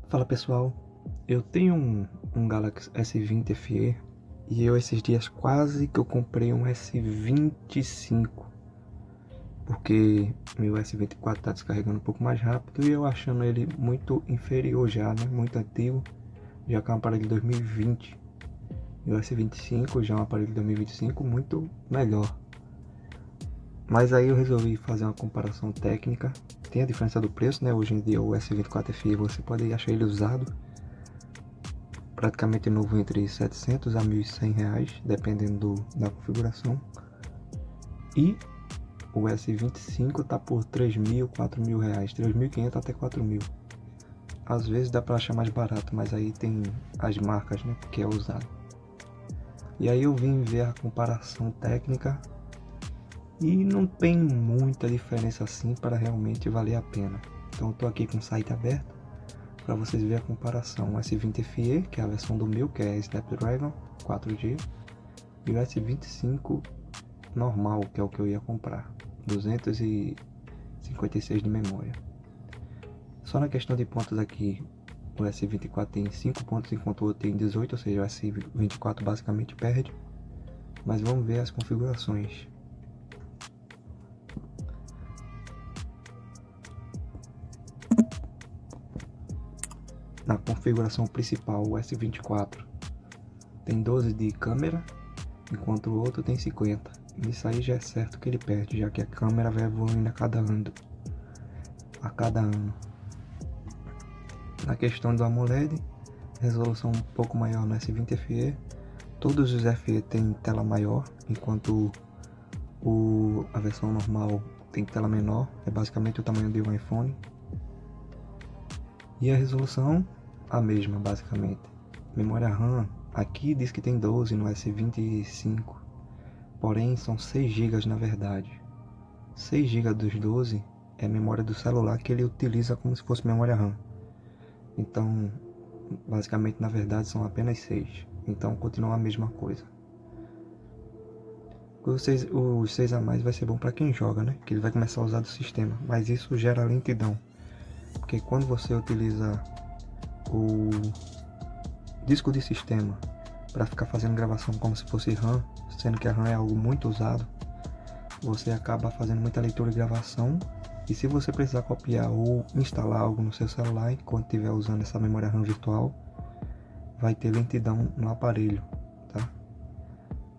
Fala pessoal, eu tenho um Galaxy S20 FE e eu esses dias quase que eu comprei um S25 porque meu S24 tá descarregando um pouco mais rápido e eu achando ele muito inferior já, né? Muito antigo, já que é um aparelho de 2020 e o S25 já é um aparelho de 2025 muito melhor. Mas aí eu resolvi fazer uma comparação técnica. Tem a diferença do preço, né? Hoje em dia o S24 FE você pode achar ele usado praticamente novo entre 700 a 1.100 reais, dependendo da configuração. E o S25 tá por 3.000, 4.000 reais, 3.500 até 4.000. Às vezes dá para achar mais barato, mas aí tem as marcas, né, que é usado. E aí eu vim ver a comparação técnica e não tem muita diferença assim para realmente valer a pena. Então eu tô aqui com o site aberto para vocês verem a comparação. O S20 FE, que é a versão do meu, que é Snapdragon 4G, e o S25 normal, que é o que eu ia comprar, 256 de memória. Só na questão de pontos aqui, o S24 tem 5 pontos enquanto o outro tem 18, ou seja, o S24 basicamente perde. Mas vamos ver as configurações. Na configuração principal, o S24 tem 12 de câmera, enquanto o outro tem 50. Isso aí já é certo que ele perde, já que a câmera vai evoluindo a cada ano. Na questão do AMOLED, resolução um pouco maior no S20 FE. Todos os FE têm tela maior, enquanto a versão normal tem tela menor, é basicamente o tamanho de um iPhone. E a resolução, a mesma basicamente. Memória RAM, aqui diz que tem 12 no S25, porém são 6 GB na verdade. 6 GB dos 12 é memória do celular que ele utiliza como se fosse memória RAM. Então, basicamente na verdade são apenas 6. Então continua a mesma coisa. Os 6 a mais vai ser bom para quem joga, né? Que ele vai começar a usar do sistema. Mas isso gera lentidão. Porque quando você utiliza o disco de sistema para ficar fazendo gravação como se fosse RAM, sendo que a RAM é algo muito usado, você acaba fazendo muita leitura e gravação. E se você precisar copiar ou instalar algo no seu celular enquanto estiver usando essa memória RAM virtual, vai ter lentidão no aparelho, tá?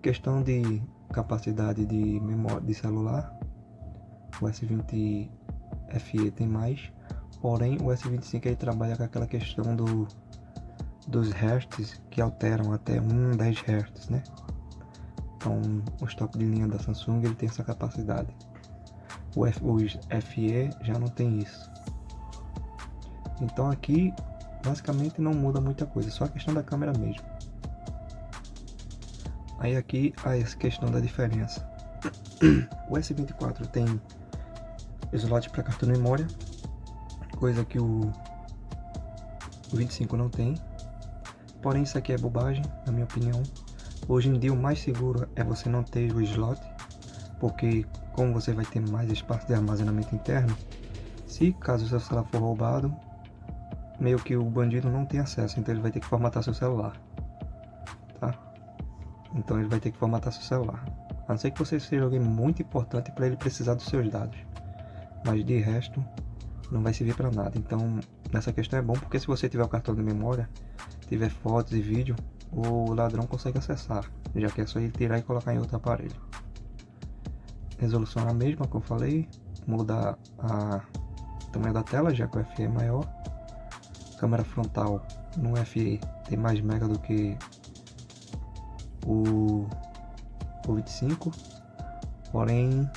Questão de capacidade de memória de celular, o S20 FE tem mais, porém o S25 ele trabalha com aquela questão dos hertz que alteram até 10 Hz, né? Então os top de linha da Samsung ele tem essa capacidade. Os FE já não tem isso. Então aqui basicamente não muda muita coisa, só a questão da câmera mesmo. Aí aqui a questão da diferença. O S24 tem slot para cartão de memória, coisa que o 25 não tem. Porém isso aqui é bobagem, na minha opinião. Hoje em dia o mais seguro é você não ter o slot, porque como você vai ter mais espaço de armazenamento interno, se caso o seu celular for roubado, meio que o bandido não tem acesso, então ele vai ter que formatar seu celular, tá? Então ele vai ter que formatar seu celular. A não ser que você seja alguém muito importante para ele precisar dos seus dados, mas de resto não vai servir para nada. Então nessa questão é bom porque se você tiver o cartão de memória, tiver fotos e vídeo, o ladrão consegue acessar, já que é só ele tirar e colocar em outro aparelho. Resolução é a mesma que eu falei, muda o tamanho da tela, já que o FE é maior. Câmera frontal no FE tem mais mega do que o 25, porém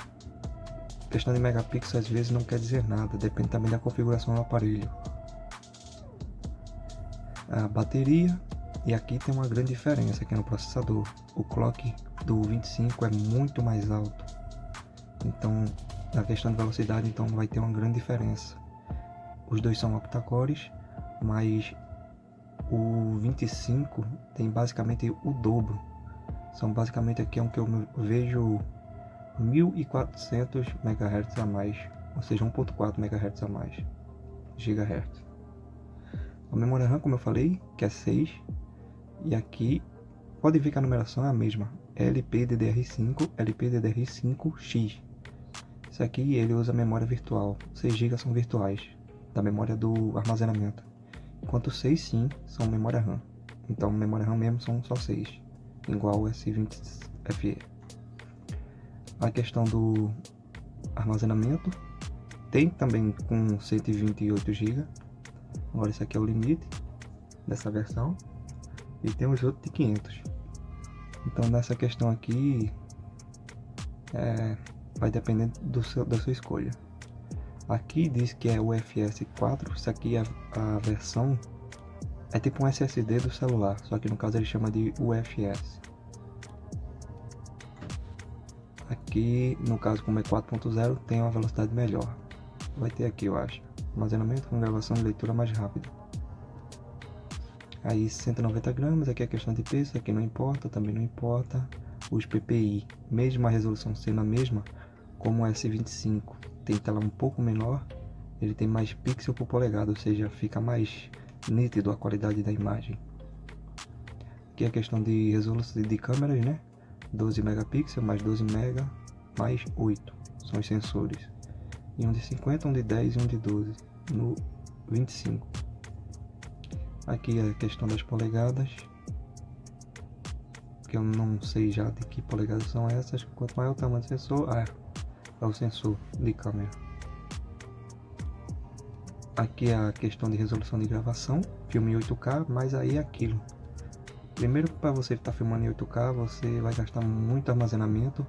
questão de megapixels às vezes não quer dizer nada, depende também da configuração do aparelho. A bateria, e aqui tem uma grande diferença aqui no processador, o clock do 25 é muito mais alto, então na questão de velocidade então vai ter uma grande diferença. Os dois são octa-cores, mas o 25 tem basicamente o dobro. São basicamente aqui é um que eu vejo 1400 MHz a mais, ou seja, 1.4 MHz a mais, GHz. A memória RAM, como eu falei, que é 6. E aqui, pode ver que a numeração é a mesma. LPDDR5, LPDDR5X. Isso aqui ele usa memória virtual. 6 GB são virtuais, da memória do armazenamento. Enquanto 6 sim, são memória RAM. Então, memória RAM mesmo são só 6. Igual o S20FE. A questão do armazenamento. Tem também com 128 GB. Agora esse aqui é o limite dessa versão. E tem os outros de 500. Então nessa questão aqui vai depender da sua escolha. Aqui diz que é o UFS 4. Isso aqui é a versão. É tipo um SSD do celular. Só que no caso ele chama de UFS. Aqui no caso, como é 4.0, tem uma velocidade melhor. Vai ter aqui, eu acho, armazenamento com gravação e leitura mais rápida. Aí 190 gramas, aqui é questão de peso, aqui não importa, também não importa. Os PPI, mesmo a resolução sendo a mesma, como o S25 tem tela um pouco menor, ele tem mais pixel por polegada, ou seja, fica mais nítido a qualidade da imagem. Aqui é a questão de resolução de câmeras, né? 12 megapixels mais 12 mega mais 8 são os sensores. E um de 50, um de 10 e um de 12 no 25. Aqui é a questão das polegadas, que eu não sei já de que polegadas são essas. Quanto maior o tamanho do sensor, é o sensor de câmera. Aqui é a questão de resolução de gravação, filme em 8K, mas aí é aquilo. Primeiro, para você estar filmando em 8K, você vai gastar muito armazenamento.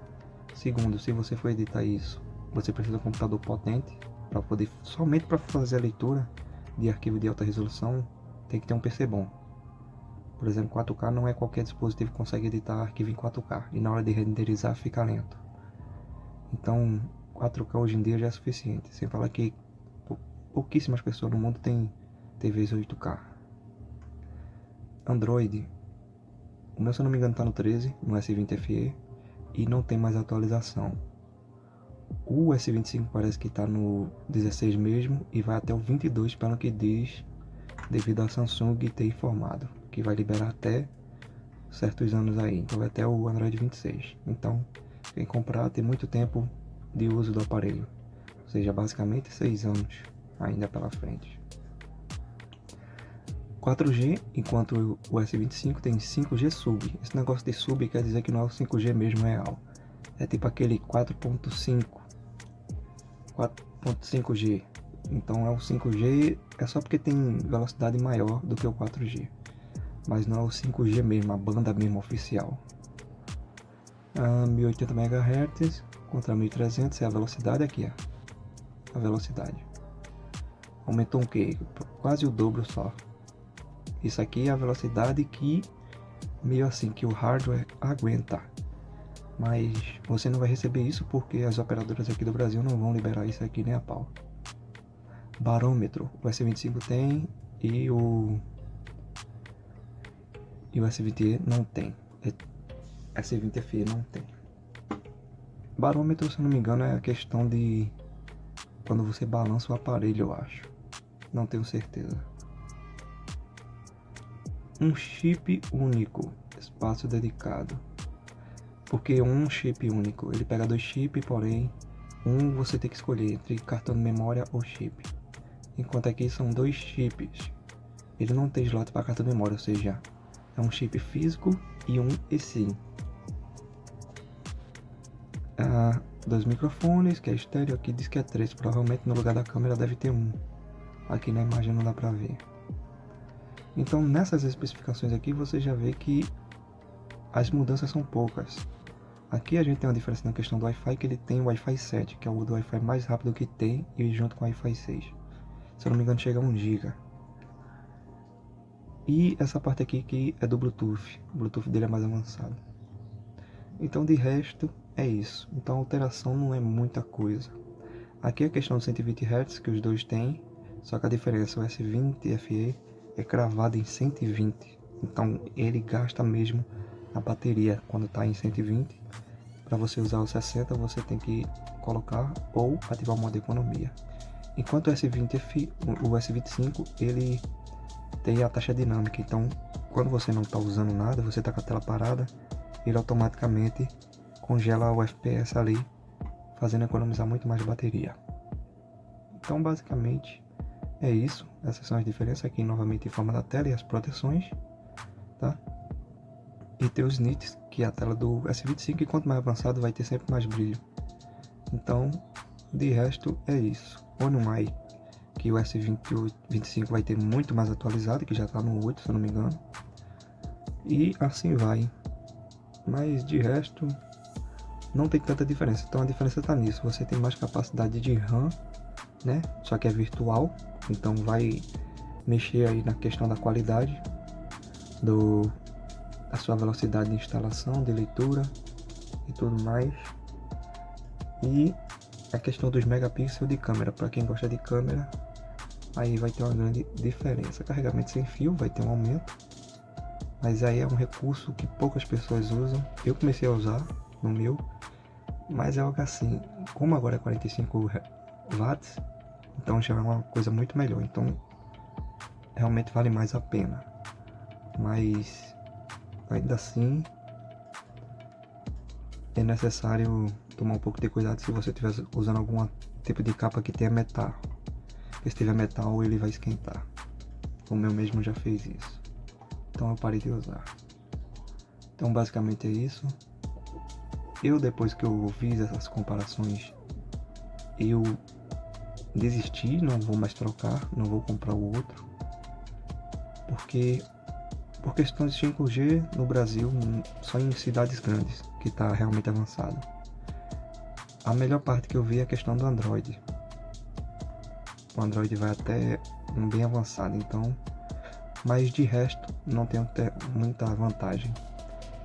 Segundo, se você for editar isso, você precisa de um computador potente para poder, somente para fazer a leitura de arquivo de alta resolução, tem que ter um PC bom. Por exemplo, 4K não é qualquer dispositivo que consegue editar arquivo em 4K e na hora de renderizar fica lento. Então, 4K hoje em dia já é suficiente. Sem falar que pouquíssimas pessoas no mundo têm TVs 8K. Android, o meu, se eu não me engano, está no 13, no S20FE, e não tem mais atualização. O S25 parece que está no 16 mesmo e vai até o 22, pelo que diz, devido a Samsung ter informado que vai liberar até certos anos aí, então vai até o Android 26. Então, quem comprar tem muito tempo de uso do aparelho, ou seja, basicamente 6 anos ainda pela frente. 4G, enquanto o S25 tem 5G sub. Esse negócio de sub quer dizer que não é o 5G mesmo real. É tipo aquele 4.5G. Então é o 5G, é só porque tem velocidade maior do que o 4G. Mas não é o 5G mesmo, a banda mesmo oficial. 1080 MHz contra 1300 é a velocidade aqui, ó. A velocidade. Aumentou um quê? Quase o dobro só. Isso aqui é a velocidade que, meio assim, que o hardware aguenta. Mas você não vai receber isso porque as operadoras aqui do Brasil não vão liberar isso aqui nem a pau. Barômetro, o S25 tem e o S20e não tem. S20FE não tem. Barômetro, se eu não me engano, é a questão de quando você balança o aparelho, eu acho. Não tenho certeza. Um chip único, espaço dedicado. Porque um chip único, ele pega 2 chips, porém você tem que escolher entre cartão de memória ou chip. Enquanto aqui são 2 chips. Ele não tem slot para cartão de memória, ou seja, é um chip físico e um eSIM. 2 microfones, que é estéreo, aqui diz que é 3, provavelmente no lugar da câmera deve ter 1. Aqui na imagem não dá para ver. Então nessas especificações aqui você já vê que as mudanças são poucas. Aqui a gente tem uma diferença na questão do Wi-Fi, que ele tem o Wi-Fi 7, que é o do Wi-Fi mais rápido que tem, e junto com o Wi-Fi 6. Se eu não me engano chega a 1 GB. E essa parte aqui que é do Bluetooth. O Bluetooth dele é mais avançado. Então de resto é isso. Então a alteração não é muita coisa. Aqui é a questão dos 120 Hz que os dois têm, só que a diferença, o S20FE é cravado em 120, então ele gasta mesmo a bateria quando está em 120. Para você usar o 60 você tem que colocar ou ativar o modo economia. Enquanto o S25 ele tem a taxa dinâmica, então quando você não está usando nada, você está com a tela parada, ele automaticamente congela o FPS ali, fazendo economizar muito mais bateria. Então basicamente é isso, essas são as diferenças aqui novamente em forma da tela e as proteções, tá? E tem os nits, que é a tela do S25, e quanto mais avançado vai ter sempre mais brilho. Então, de resto é isso. ONUMAI, que o S25 vai ter muito mais atualizado, que já está no 8, se eu não me engano. E assim vai. Mas de resto, não tem tanta diferença. Então a diferença está nisso. Você tem mais capacidade de RAM, né? Só que é virtual. Então vai mexer aí na questão da qualidade da sua velocidade de instalação, de leitura e tudo mais. E a questão dos megapixels de câmera, para quem gosta de câmera, aí vai ter uma grande diferença. Carregamento sem fio vai ter um aumento, mas aí é um recurso que poucas pessoas usam. Eu comecei a usar no meu, mas é algo assim, como agora é 45 watts, então já é uma coisa muito melhor, então realmente vale mais a pena. Mas ainda assim é necessário tomar um pouco de cuidado se você estiver usando algum tipo de capa que tenha metal. Porque se tiver metal ele vai esquentar. O meu mesmo já fez isso. Então eu parei de usar. Então basicamente é isso. Eu, depois que eu fiz essas comparações, eu desisti, não vou mais trocar, não vou comprar o outro. Porque por questão de 5G no Brasil, só em cidades grandes que está realmente avançado. A melhor parte que eu vi é a questão do Android. O Android vai até bem avançado, então, mas de resto não tem muita vantagem.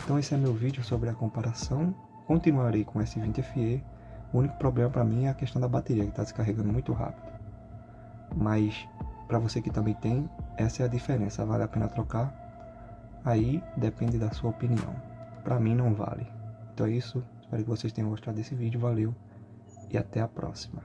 Então esse é meu vídeo sobre a comparação. Continuarei com o S20 FE. O único problema para mim é a questão da bateria, que está descarregando muito rápido. Mas para você que também tem, essa é a diferença. Vale a pena trocar? Aí depende da sua opinião. Para mim não vale. Então é isso. Espero que vocês tenham gostado desse vídeo. Valeu e até a próxima.